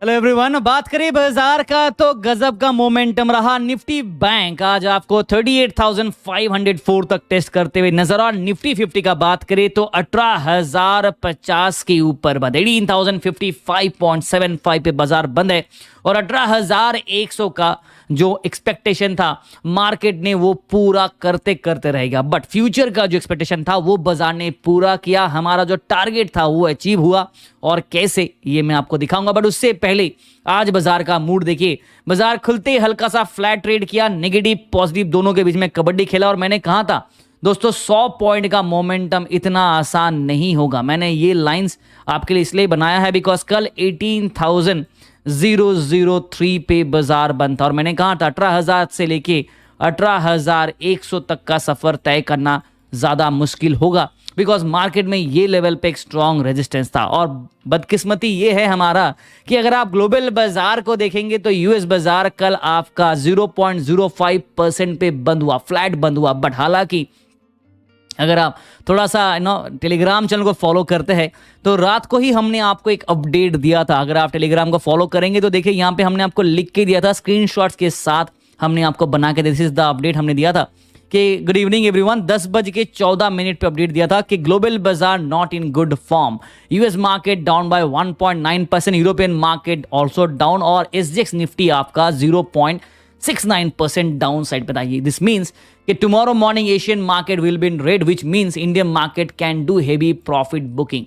Hello everyone, बात करें बाजार का तो गजब का मोमेंटम रहा। निफ्टी बैंक आज आपको 38,504 तक टेस्ट करते हुए नजर आ। निफ्टी 50 का बात करें तो 18,050 के ऊपर बंद, 18,055.75 पे बाजार बंद है और 18,100 का जो एक्सपेक्टेशन था मार्केट ने वो पूरा करते करते रहेगा। बट फ्यूचर का जो एक्सपेक्टेशन था वो बाजार ने पूरा किया। हमारा जो टारगेट था वो अचीव हुआ और कैसे ये मैं आपको दिखाऊंगा। बट उससे पहले आज बाजार का मूड देखिए। बाजार खुलते हल्का सा फ्लैट ट्रेड किया, नेगेटिव पॉजिटिव दोनों के बीच में कबड्डी खेला। और मैंने कहा था दोस्तों 100 पॉइंट का मोमेंटम इतना आसान नहीं होगा। मैंने ये लाइंस आपके लिए इसलिए बनाया है बिकॉज कल 18,003 पे बाजार बंद था और मैंने कहा था 18,000 से लेके 18,100 तक का सफर तय करना ज्यादा मुश्किल होगा बिकॉज मार्केट में ये लेवल पे एक स्ट्रॉन्ग रेजिस्टेंस था। और बदकिस्मती ये है हमारा कि अगर आप ग्लोबल बाजार को देखेंगे तो यूएस बाजार कल आपका 0.05% पे बंद हुआ, फ्लैट बंद हुआ। बट हालांकि अगर आप थोड़ा सा टेलीग्राम चैनल को फॉलो करते हैं तो रात को ही हमने आपको एक अपडेट दिया था। अगर आप टेलीग्राम को फॉलो करेंगे तो देखिए यहाँ पे हमने आपको लिख के दिया था, स्क्रीनशॉट्स के साथ हमने आपको बना के दिस इज द अपडेट हमने दिया था कि गुड इवनिंग एवरीवन, 10:14 पे अपडेट दिया था कि ग्लोबल बाजार not in good form, US market down by 1.9%, European market also down और एसजीएक्स निफ्टी आपका 0.69% डाउन साइड पे था। दिस मीन्स कि tomorrow morning Asian market will be in red which means Indian market can do heavy profit booking.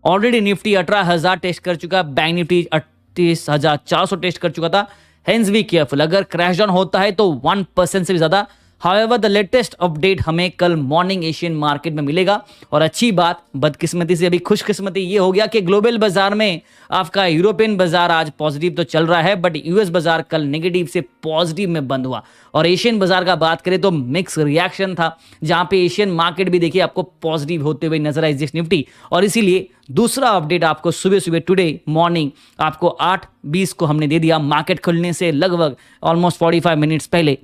Already Nifty 18,000 test कर चुका, bank Nifty 38,400 test कर चुका था। हेंस बी केयरफुल, अगर क्रैश डाउन होता है तो 1% से भी ज्यादा। हाउएवर द लेटेस्ट अपडेट हमें कल मॉर्निंग एशियन मार्केट में मिलेगा। और अच्छी बात, बदकिस्मती से अभी खुशकिस्मती ये हो गया कि ग्लोबल बाजार में आपका यूरोपियन बाजार आज पॉजिटिव तो चल रहा है बट यूएस बाजार कल नेगेटिव से पॉजिटिव में बंद हुआ। और एशियन बाजार का बात करें तो मिक्स रिएक्शन था, जहां पे एशियन मार्केट भी देखिए आपको पॉजिटिव होते हुए नजर आई एसजीएक्स निफ्टी। और इसीलिए दूसरा अपडेट आपको सुबह सुबह टुडे मॉर्निंग आपको 8:20 को हमने दे दिया, मार्केट खुलने से लगभग ऑलमोस्ट 45 मिनट्स पहले।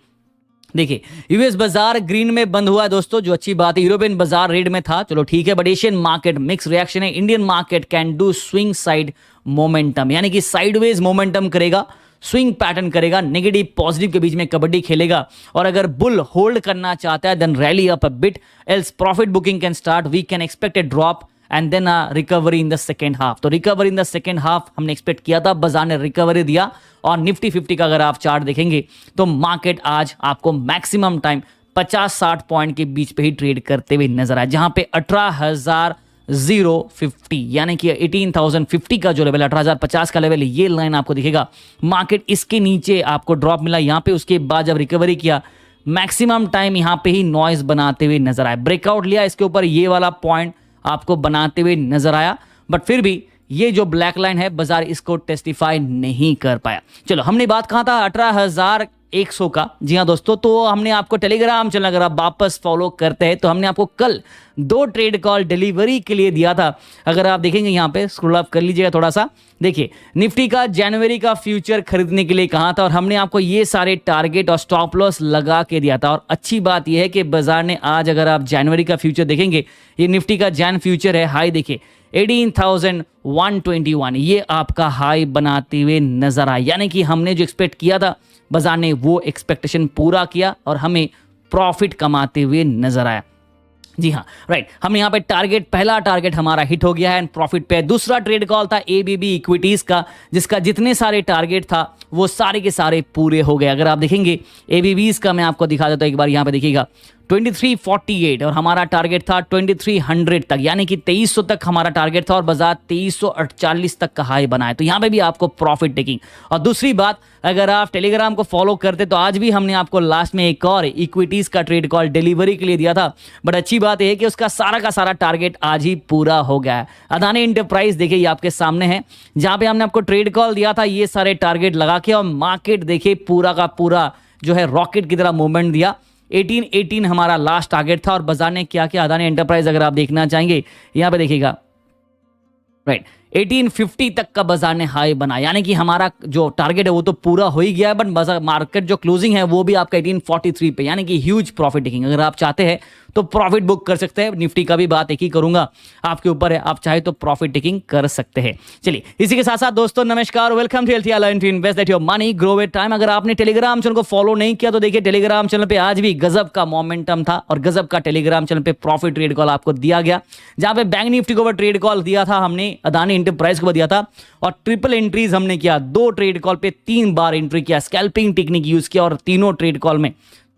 देखिए यूएस बाजार ग्रीन में बंद हुआ है दोस्तों, जो अच्छी बात है। यूरोपियन बाजार रेड में था, चलो ठीक है, but Asian market mix reaction है। Indian market can do swing side momentum, यानी कि साइडवेज मोमेंटम करेगा, स्विंग पैटर्न करेगा, नेगेटिव पॉजिटिव के बीच में कबड्डी खेलेगा। और अगर बुल होल्ड करना चाहता है then rally up a bit, else profit booking can start, we can expect a drop and then recovery in the second half. तो recovery in the second half हमने एक्सपेक्ट किया था, बाजार ने रिकवरी दिया। और निफ्टी 50 का अगर आप चार्ट देखेंगे तो मार्केट आज आपको मैक्सिमम टाइम 50-60 पॉइंट के बीच पे ही ट्रेड करते हुए नजर आए, जहां पे 18,050 यानी कि 18,050 का जो लेवल, 18,050 का लेवल, ये लाइन आपको दिखेगा। मार्केट इसके नीचे आपको ड्रॉप मिला यहाँ पे, उसके बाद जब रिकवरी किया मैक्सिमम टाइम यहाँ पे ही नॉइज बनाते हुए नजर आया। ब्रेकआउट लिया इसके ऊपर, ये वाला पॉइंट आपको बनाते हुए नजर आया, बट फिर भी ये जो ब्लैक लाइन है बाजार इसको टेस्टिफाई नहीं कर पाया। चलो हमने बात कहा था 18,100 का, जी हाँ दोस्तों, तो हमने आपको टेलीग्राम चैनल अगर आप वापस फॉलो करते हैं तो हमने आपको कल 2 ट्रेड कॉल डिलीवरी के लिए दिया था। अगर आप देखेंगे यहाँ पे स्क्रॉल अप कर लीजिएगा थोड़ा सा, देखिए निफ्टी का जनवरी का फ्यूचर खरीदने के लिए कहा था और हमने आपको ये सारे टारगेट और स्टॉप लॉस लगा के दिया था। और अच्छी बात यह है कि बाजार ने आज, अगर आप जनवरी का फ्यूचर देखेंगे, ये निफ्टी का जैन फ्यूचर है, हाई देखिए 18,121, ये आपका हाई बनाते हुए नजर आया। यानी कि हमने जो एक्सपेक्ट किया था बाजार ने वो एक्सपेक्टेशन पूरा किया और हमें प्रॉफिट कमाते हुए नजर आया। जी हाँ राइट, हमने यहाँ पे टारगेट, पहला टारगेट हमारा हिट हो गया है एंड प्रॉफिट पे। दूसरा ट्रेड कॉल था एबीबी इक्विटीज का, जिसका जितने सारे टारगेट था वो सारे के सारे पूरे हो गए। अगर आप देखेंगे एबीबीज का मैं आपको दिखा देता हूँ एक बार, यहाँ पे देखिएगा 2348 और हमारा टारगेट था 2300 तक, यानी कि 2300 तक हमारा टारगेट था और बाजार 2348 तक का हाई बनाए। तो यहाँ पे भी आपको प्रॉफिट टेकिंग। और दूसरी बात, अगर आप टेलीग्राम को फॉलो करते तो आज भी हमने आपको लास्ट में एक और इक्विटीज का ट्रेड कॉल डिलीवरी के लिए दिया था, बट अच्छी बात यह है कि उसका सारा का सारा टारगेट आज ही पूरा हो गया है। अदानी एंटरप्राइज देखिए ये आपके सामने है, जहां पे हमने आपको ट्रेड कॉल दिया था ये सारे टारगेट लगा के, और मार्केट देखिए पूरा का पूरा जो है रॉकेट की तरह मूवमेंट दिया। 1818 हमारा लास्ट टारगेट था और बाजार ने क्या किया, अदानी एंटरप्राइज अगर आप देखना चाहेंगे यहाँ पे देखिएगा, राइट 1850 तक का बाजार ने हाई बना, यानी कि हमारा जो टारगेट है वो तो पूरा हो ही गया है, बट बाजार मार्केट जो क्लोजिंग है वो भी आपका 1843 पे, यानी कि ह्यूज प्रॉफिट टेकिंग। अगर आप चाहते हैं तो प्रॉफिट बुक कर सकते हैं। निफ्टी का भी बात एक ही करूंगा, आपके ऊपर है, आप चाहे तो प्रॉफिट टेकिंग कर सकते हैं। चलिए इसी के साथ साथ दोस्तों नमस्कार, welcome to healthy learn to invest that your money grow with time. अगर आपने टेलीग्राम चैनल को फॉलो नहीं किया तो देखिए टेलीग्राम चैनल पे आज भी गजब का मोमेंटम था और गजब का टेलीग्राम चैनल पे प्रॉफिट ट्रेड कॉल आपको दिया गया, जहां पे बैंक निफ्टी को ट्रेड कॉल दिया था हमने, अदानी इंटरप्राइज को दिया था और ट्रिपल एंट्रीज हमने किया। 2 ट्रेड कॉल पे 3 बार एंट्री किया, स्कैल्पिंग टेक्निक यूज किया और तीनों ट्रेड कॉल में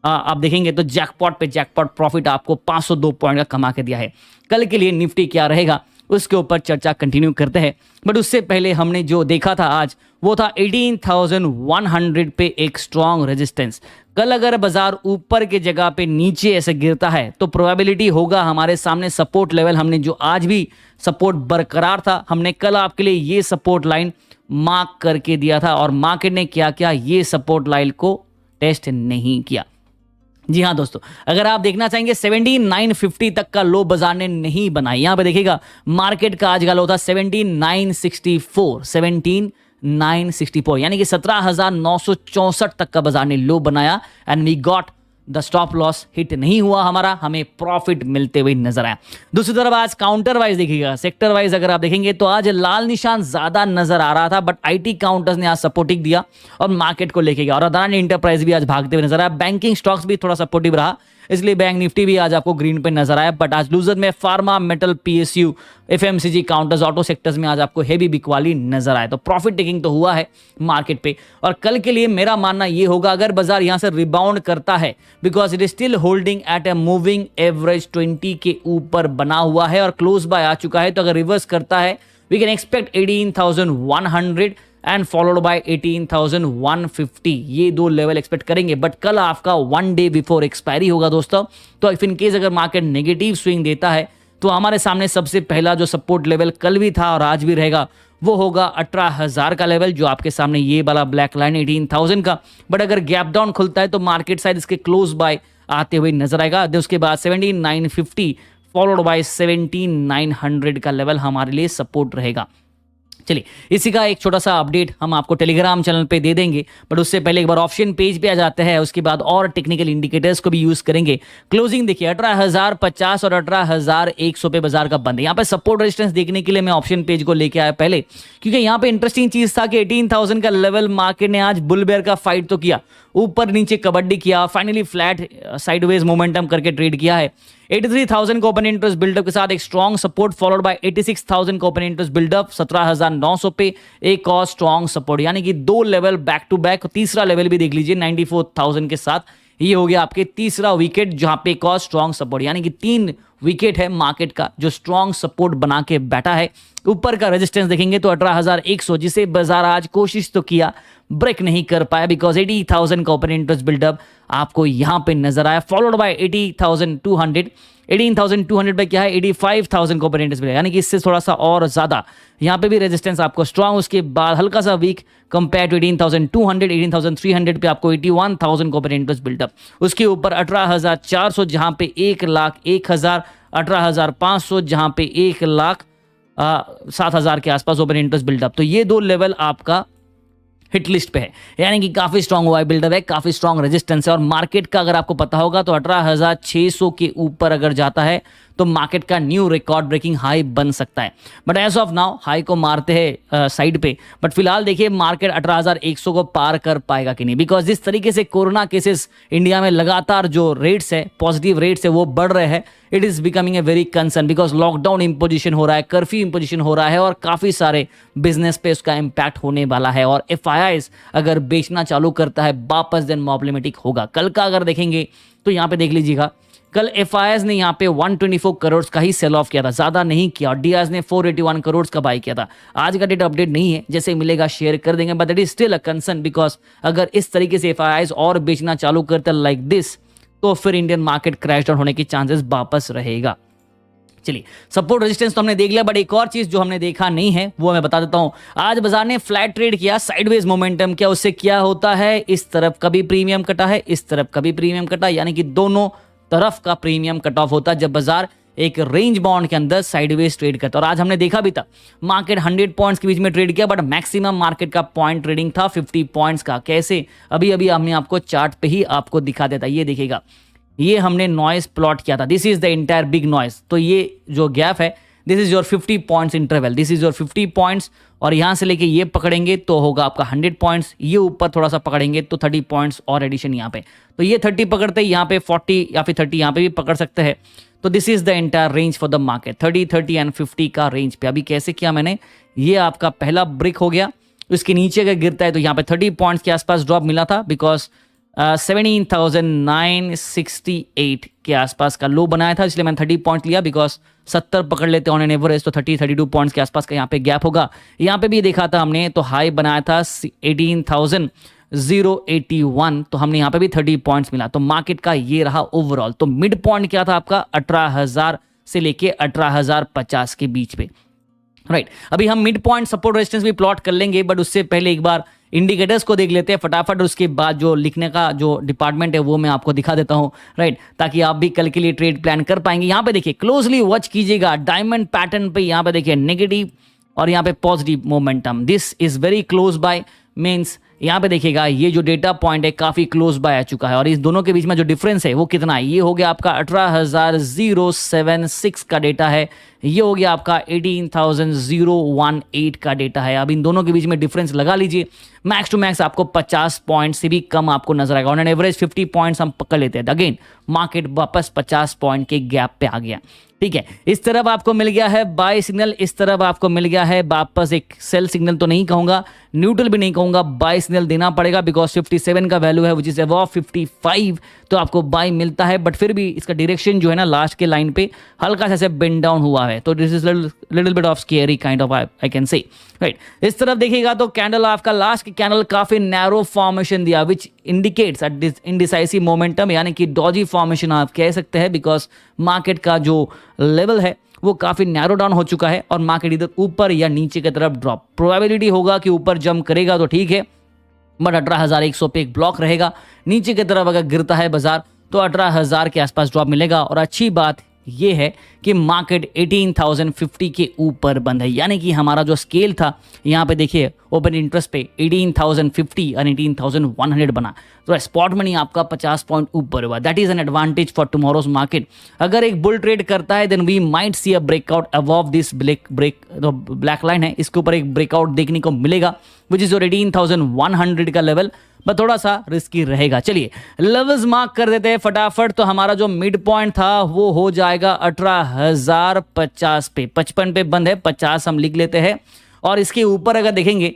आप देखेंगे तो जैकपॉट पे जैकपॉट प्रॉफिट आपको 502 पॉइंट का कमा के दिया है। कल के लिए निफ्टी क्या रहेगा उसके ऊपर चर्चा कंटिन्यू करते हैं, बट उससे पहले हमने जो देखा था आज वो था 18,100 पे एक स्ट्रॉन्ग रेजिस्टेंस। कल अगर बाजार ऊपर के जगह पे नीचे ऐसे गिरता है तो प्रोबेबिलिटी होगा हमारे सामने सपोर्ट लेवल, हमने जो आज भी सपोर्ट बरकरार था, हमने कल आपके लिए ये सपोर्ट लाइन मार्क करके दिया था और मार्केट ने क्या किया, ये सपोर्ट लाइन को टेस्ट नहीं किया। जी हाँ दोस्तों, अगर आप देखना चाहेंगे 17,950 तक का लो बाजार ने नहीं बनाया। यहां पे देखिएगा मार्केट का आज का लो था 17,964 यानी कि 17,964 तक का बाजार ने लो बनाया and we got the stop loss hit नहीं हुआ हमारा, हमें प्रॉफिट मिलते हुए नजर आया। दूसरी तरफ आज काउंटर वाइज देखिएगा, सेक्टर वाइज अगर आप देखेंगे तो आज लाल निशान ज्यादा नजर आ रहा था, बट आईटी काउंटर्स ने आज सपोर्टिव दिया और मार्केट को लेके गया और अदानी इंटरप्राइज भी आज भागते हुए नजर आया। बैंकिंग स्टॉक्स भी थोड़ा सपोर्टिव रहा, इसलिए बैंक निफ्टी भी आज आपको ग्रीन पे नजर आया। बट आज लूजर में pharma, metal, PSU, FMCG counters, auto sectors में आज आपको हेवी बिकवाली नजर आए। तो प्रॉफिट टेकिंग तो हुआ है मार्केट पे और कल के लिए मेरा मानना ये होगा अगर बाजार यहां से रिबाउंड करता है, because it is still holding at a moving average 20 के ऊपर बना हुआ है और क्लोज बाय आ चुका है, तो अगर रिवर्स करता है we can expect 18,100 and followed by 18,150, ये 2 लेवल एक्सपेक्ट करेंगे। बट कल आपका 1 डे बिफोर एक्सपायरी होगा दोस्तों, तो इफ इन केस अगर मार्केट नेगेटिव स्विंग देता है तो हमारे सामने सबसे पहला जो सपोर्ट लेवल कल भी था और आज भी रहेगा वो होगा 18,000 का लेवल, जो आपके सामने ये वाला ब्लैक लाइन 18,000 का। बट अगर गैप डाउन खुलता है तो मार्केट शायद इसके क्लोज बाय आते हुए नजर आएगा। उसके बाद 17,950 फॉलोड बाय 17,900 का लेवल हमारे लिए सपोर्ट रहेगा। चलिए इसी का एक छोटा सा अपडेट हम आपको टेलीग्राम चैनल पे दे देंगे, बट उससे पहले एक बार ऑप्शन पेज पे आ जाते हैं, उसके बाद और टेक्निकल इंडिकेटर्स को भी यूज करेंगे। क्लोजिंग देखिए 18,050 और 18,100 पे बाजार का बंद है। यहाँ पे सपोर्ट रेजिस्टेंस देखने के लिए मैं ऑप्शन पेज को लेके आया पहले, क्योंकि यहाँ पे इंटरेस्टिंग चीज था कि 18,000 का लेवल मार्केट ने आज बुल बेयर का फाइट तो किया, ऊपर नीचे कबड्डी किया, फाइनली फ्लैट साइडवेज मोमेंटम करके ट्रेड किया है। 83,000 का ओपन इंटरेस्ट बिल्डअप के साथ एक स्ट्रॉन्ग सपोर्ट फॉलोड बाय 86,000 का ओपन इंटरेस्ट बिल्डअप, 17,900 पे एक और स्ट्रॉन्ग सपोर्ट, यानी कि 2 लेवल बैक टू बैक। तीसरा लेवल भी देख लीजिए 94,000 के साथ, ये हो गया आपके तीसरा विकेट जहां पे एक और स्ट्रॉन्ग सपोर्ट, यानी कि 3 विकेट है मार्केट का जो स्ट्रॉन्ग सपोर्ट बना के बैठा है। ऊपर का रेजिस्टेंस देखेंगे तो 18,100, जिसे बाजार आज कोशिश तो किया, ब्रेक नहीं कर पाया, बिकॉज 80,000 का ओपन इंटरेस्ट बिल्डअप आपको यहां पे नजर आया, फॉलोड बाय 80,200। 18,200 पे क्या है, 85,000 का ओपन इंटरेस्ट बिल्डअप, यानी कि इससे थोड़ा सा और ज्यादा यहां पे भी रेजिस्टेंस आपको स्ट्रॉन्ग, उसके बाद हल्का सा वीक कंपेयर टू 18,200। 18,300 पे आपको 81,000 का ओपन इंटरेस्ट बिल्डअप, उसके ऊपर 18,400 जहां पे 1,01,000, 18,500 जहां पे 1,07,000 के आसपास ओपन इंटरेस्ट बिल्डअप। तो ये 2 लेवल आपका हिट लिस्ट पे है, यानी कि काफी स्ट्रॉन्ग हुआ है, बिल्डअप है, काफी स्ट्रॉन्ग रेजिस्टेंस है। और मार्केट का अगर आपको पता होगा तो 18,600 के ऊपर अगर जाता है तो मार्केट का न्यू रिकॉर्ड ब्रेकिंग हाई बन सकता है। But as of now high को मारते हैं साइड पे, बट फिलहाल देखिए मार्केट 18,100 को पार कर पाएगा कि नहीं, बिकॉज जिस तरीके से कोरोना केसेस इंडिया में लगातार जो रेट्स है, पॉजिटिव रेट्स है, वो बढ़ रहे हैं, it is becoming a very concern, because lockdown imposition हो रहा है, कर्फ्यू इंपोजिशन हो रहा है और काफी सारे बिजनेस पे उसका इंपैक्ट होने वाला है। और एफआईआईज अगर बेचना चालू करता है वापस देन प्रॉब्लमेटिक होगा। कल का अगर देखेंगे तो यहाँ पे देख लीजिएगा, कल एफआईआईज ने यहाँ पे 124 करोड़ का ही सेल ऑफ किया था, ज्यादा नहीं किया, और डीआईज ने 481 करोड़ का बाई किया था। आज का डेटा अपडेट नहीं है, जैसे मिलेगा शेयर कर देंगे, but that is still a concern, because अगर इस तरीके से एफआईआईज और बेचना चालू करते लाइक दिस तो फिर इंडियन मार्केट क्रैश डाउन होने की चांसेस वापस रहेगा। चलिए सपोर्ट रेजिस्टेंस तो हमने देख लिया, बट एक और चीज जो हमने देखा नहीं है वो मैं बता देता हूं। आज बाजार ने फ्लैट ट्रेड किया, साइडवेज मोमेंटम किया, उससे क्या होता है, इस तरफ कभी प्रीमियम कटा है, इस तरफ कभी प्रीमियम कटा, यानी कि दोनों तरफ का प्रीमियम कट ऑफ होता है जब बाजार एक रेंज बाउंड के अंदर साइडवेज ट्रेड करता है। और आज हमने देखा भी था मार्केट 100 पॉइंट्स के बीच में ट्रेड किया, बट मैक्सिमम मार्केट का पॉइंट ट्रेडिंग था 50 पॉइंट्स का। कैसे? अभी अभी हमने आपको चार्ट पे ही आपको दिखा देता। ये देखिएगा, ये हमने नॉइस प्लॉट किया था, this is the entire big noise. तो ये जो गैप है, this is your 50 points interval, this is your 50 points. और यहां से लेके ये पकड़ेंगे तो होगा आपका 100 पॉइंट्स, ये ऊपर थोड़ा सा पकड़ेंगे तो 30 पॉइंट्स और एडिशन यहाँ पे। तो ये 30 पकड़ते हैं, यहाँ पे 40 या फिर 30 यहाँ पे भी पकड़ सकते हैं। तो this is the entire range for the market, 30 and 50 का रेंज पे। अभी कैसे किया मैंने, ये आपका पहला ब्रेक हो गया, उसके नीचे अगर गिरता है तो यहाँ पे 30 पॉइंट्स के आसपास ड्रॉप मिला था, बिकॉज 17,968 के आसपास का लो बनाया था, इसलिए मैंने 30 पॉइंट लिया, बिकॉज 70 पकड़ लेते ऑन एन एवरेज तो 32 पॉइंट्स के आसपास का यहाँ पे गैप होगा। यहाँ पे भी देखा था हमने, तो हाई बनाया था 18,081, तो हमने यहाँ पे भी 30 पॉइंट्स मिला। तो मार्केट का ये रहा ओवरऑल। तो मिड पॉइंट क्या था आपका 18,000 से लेके 18,050 के बीच पे, राइट। अभी हम मिड पॉइंट सपोर्ट रेजिस्टेंस भी प्लॉट कर लेंगे, बट उससे पहले एक बार इंडिकेटर्स को देख लेते हैं फटाफट, और उसके बाद जो लिखने का जो डिपार्टमेंट है वो मैं आपको दिखा देता हूं, राइट, ताकि आप भी कल के लिए ट्रेड प्लान कर पाएंगे। यहां पे देखिए, क्लोजली वॉच कीजिएगा डायमंड पैटर्न पे। यहां पे देखिए नेगेटिव और यहां पे positive momentum, this is very close by, means यहाँ पे देखिएगा ये जो डेटा पॉइंट है काफी क्लोज बाय आ चुका है। और इस दोनों के बीच में जो डिफरेंस है वो कितना है, ये हो गया आपका 18,076 का डेटा है, ये हो गया आपका 18,018 का डेटा है। अब इन दोनों के बीच में डिफरेंस लगा लीजिए, मैक्स टू मैक्स आपको 50 पॉइंट से भी कम आपको नजर आएगा। ऑन एन एवरेज 50 पॉइंट्स हम पकड़ लेते हैं। अगेन मार्केट वापस 50 पॉइंट के गैप पे आ गया, ठीक है। इस तरफ आपको मिल गया है बाय सिग्नल, इस तरफ आपको मिल गया है वापस एक सेल सिग्नल, तो नहीं कहूंगा, न्यूट्रल भी नहीं कहूंगा, बाय सिग्नल देना पड़ेगा, बिकॉज 57 का वैल्यू है, विच इज अबव 55, तो आपको बाय मिलता है। बट फिर भी इसका डायरेक्शन जो है ना लास्ट के लाइन पे हल्का सा बेंड डाउन हुआ है, तो this is little bit of scary kind of I can say, right. इस तरफ देखिएगा तो कैंडल आपका लास्ट की कैंडल काफी नैरो फॉर्मेशन दिया, विच इंडिकेट्स इनडिसाइसिव मोमेंटम, यानी कि डॉजी फॉर्मेशन आप कह सकते हैं, बिकॉज मार्केट का जो लेवल है वो काफी नैरो डाउन हो चुका है और मार्केट इधर ऊपर या नीचे की तरफ ड्रॉप। प्रोबेबिलिटी होगा कि ऊपर जंप करेगा तो ठीक है, बट 18,100 पे एक ब्लॉक रहेगा। नीचे की तरफ अगर गिरता है बाजार तो 18,000 के आसपास ड्रॉप मिलेगा। और अच्छी बात ये है कि मार्केट 18,050 के ऊपर बंद है, यानी कि हमारा जो स्केल था यहाँ पे देखिए ओपन इंटरेस्ट पे 18,050 और 18,100 बना, तो स्पॉट मनी आपका 50 पॉइंट ऊपर हुआ। That is an advantage for tomorrow's market. अगर एक बुल ट्रेड करता है then we might see a breakout above this black line है, इसके ऊपर एक ब्रेकआउट देखने को मिलेगा, विच इज योर 18,100 का लेवल, बट थोड़ा सा रिस्की रहेगा। चलिए लेवल्स मार्क कर देते हैं फटाफट। तो हमारा जो मिड पॉइंट था वो हो जाएगा 18,050 पे, 55 पे बंद है, 50 हम लिख लेते हैं। और इसके ऊपर अगर देखेंगे,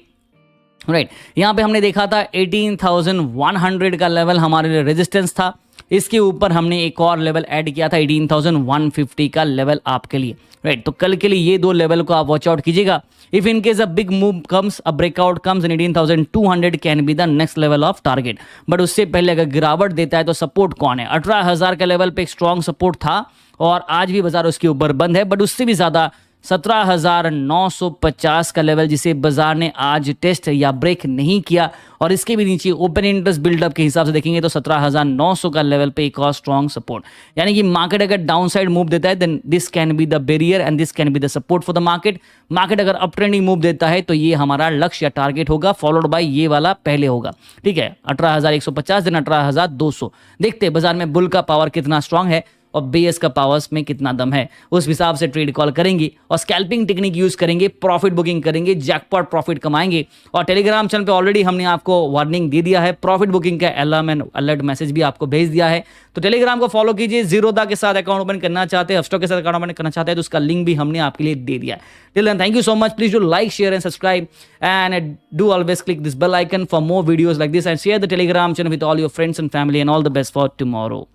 राइट, यहां पे हमने देखा था 18,100 का लेवल हमारे लिए रेजिस्टेंस था, इसके ऊपर हमने एक और लेवल ऐड किया था 18,150 का लेवल आपके लिए, राइट। तो कल के लिए ये दो लेवल को आप वॉच आउट कीजिएगा। If in case a big move comes, a breakout comes in 18,200 can be the next level of target. But उससे पहले अगर गिरावट देता है तो सपोर्ट कौन है, 18,000 का लेवल पे एक स्ट्रॉन्ग सपोर्ट था और आज भी बाजार उसके ऊपर बंद है, बट उससे भी ज्यादा 17,950 का लेवल जिसे बाजार ने आज टेस्ट या ब्रेक नहीं किया, और इसके भी नीचे ओपन इंटरेस्ट बिल्डअप के हिसाब से देखेंगे तो 17,900 का लेवल पे एक और स्ट्रॉन्ग सपोर्ट। यानी कि मार्केट अगर डाउन साइड मूव देता है then this can be the barrier and this can be the support for the market. Market अगर अप ट्रेंडिंग मूव देता है तो ये हमारा लक्ष्य या टारगेट होगा, फॉलोड बाय ये वाला पहले होगा, ठीक है, 18,150 देन 18,200। देखते हैं बाजार में बुल का पावर कितना स्ट्रांग है और बेयर्स का पावर्स में कितना दम है, उस हिसाब से ट्रेड कॉल करेंगे और स्कैल्पिंग टेक्निक यूज करेंगे, प्रॉफिट बुकिंग करेंगे, जैकपॉट प्रॉफिट कमाएंगे। और टेलीग्राम चैनल पे ऑलरेडी हमने आपको वार्निंग दे दिया है, प्रॉफिट बुकिंग का अलार्म एंड अलर्ट मैसेज भी आपको भेज दिया है, तो टेलीग्राम को फॉलो कीजिए। जीरोधा के साथ अकाउंट ओपन करना चाहते हैं, अपस्टॉक के साथ अकाउंट ओपन करना चाहते हैं तो उसका लिंक भी हमने आपके लिए दे दिया है। Till then thank you so much, please do like, share and subscribe and do always click this bell icon for more videos like this and share the Telegram channel with all your friends and family and all the best for tomorrow.